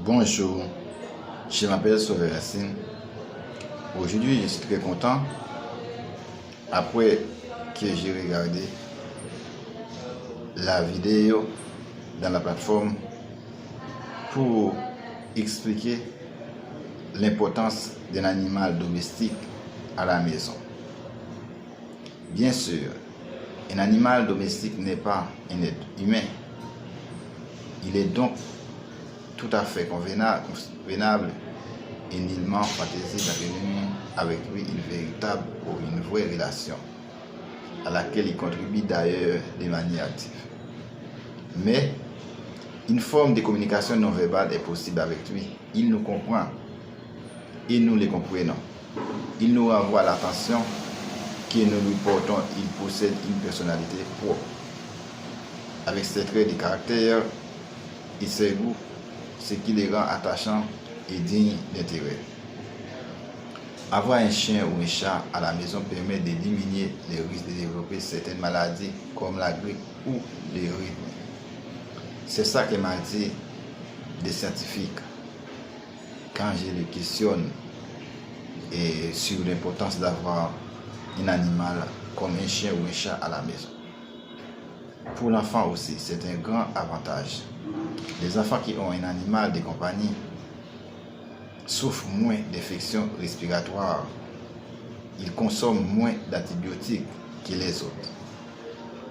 Bonjour, je m'appelle Sauveur Racine. Aujourd'hui, je suis très content après que j'ai regardé la vidéo dans la plateforme pour expliquer l'importance d'un animal domestique à la maison. Bien sûr, un animal domestique n'est pas un être humain. Il est donc tout à fait convenable et nullement fantaisie d'entretenir avec lui une véritable ou une vraie relation, à laquelle il contribue d'ailleurs de manière active. Mais une forme de communication non verbale est possible avec lui. Il nous comprend et nous le comprenons. Il nous renvoie l'attention que nous lui portons. Il possède une personnalité propre, avec ses traits de caractère et ses goûts, ce qui les rend attachants et dignes d'intérêt. Avoir un chien ou un chat à la maison permet de diminuer les risques de développer certaines maladies comme la grippe ou le rhume. C'est ça que m'a dit des scientifiques quand je les questionne sur l'importance d'avoir un animal comme un chien ou un chat à la maison. Pour l'enfant aussi, c'est un grand avantage. Les enfants qui ont un animal de compagnie souffrent moins d'infections respiratoires. Ils consomment moins d'antibiotiques que les autres.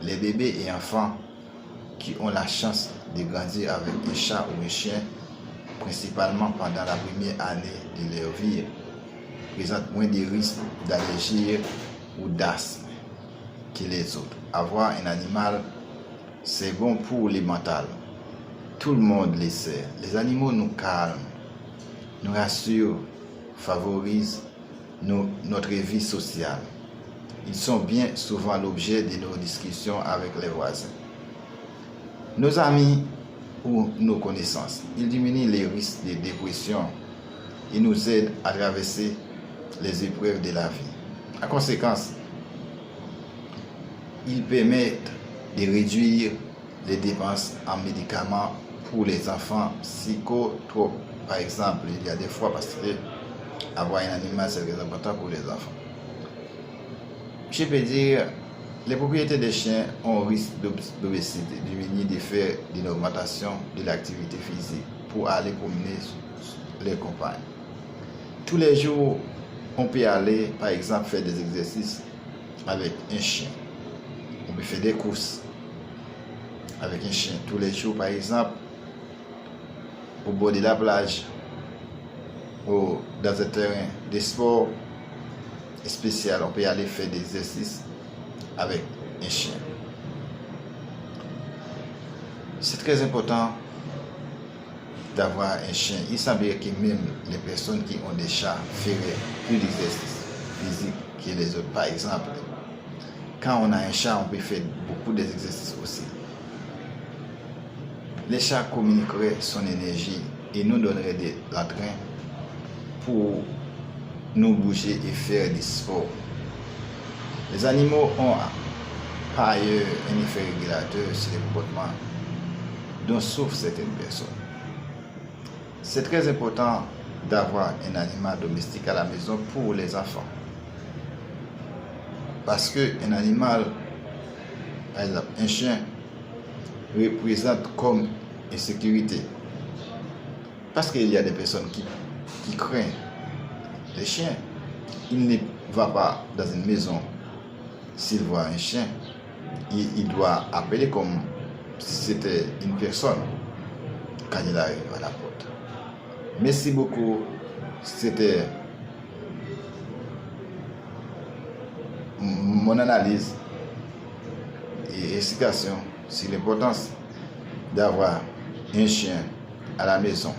Les bébés et enfants qui ont la chance de grandir avec un chat ou un chien, principalement pendant la première année de leur vie, présentent moins de risques d'allergie ou d'asthme que les autres. Avoir un animal, c'est bon pour le mental. Tout le monde le sait. Les animaux nous calment, nous rassurent, favorisent notre vie sociale. Ils sont bien souvent l'objet de nos discussions avec les voisins, nos amis ou nos connaissances. Ils diminuent les risques de dépression et nous aident à traverser les épreuves de la vie. En conséquence, ils permettent de réduire les dépenses en médicaments pour les enfants psychotropes. Par exemple, il y a des fois parce que avoir un animal c'est très important pour les enfants. Je peux dire, les propriétaires des chiens ont un risque d'obésité, diminuer d'effet d'une augmentation de l'activité physique pour aller promener les compagnes. Tous les jours, on peut aller, par exemple, faire des exercices avec un chien. On peut faire des courses avec un chien. Tous les jours, par exemple, au bord de la plage ou dans un terrain de sport spécial, on peut aller faire des exercices avec un chien. C'est très important d'avoir un chien. Il semblerait que même les personnes qui ont des chats feraient plus d'exercices physiques que les autres. Par exemple, quand on a un chat, on peut faire beaucoup d'exercices aussi. Les chats communiqueraient son énergie et nous donneraient de l'entrain pour nous bouger et faire du sport. Les animaux ont par ailleurs un effet régulateur sur les comportements dont souffrent certaines personnes. C'est très important d'avoir un animal domestique à la maison pour les enfants. Parce qu'un animal, par exemple un chien, représente comme une sécurité. Parce qu'il y a des personnes qui craignent les chiens. Il ne va pas dans une maison s'il voit un chien. Il doit appeler comme si c'était une personne quand il arrive à la porte. Merci beaucoup. C'était mon analyse et explication sur l'importance d'avoir un chien à la maison.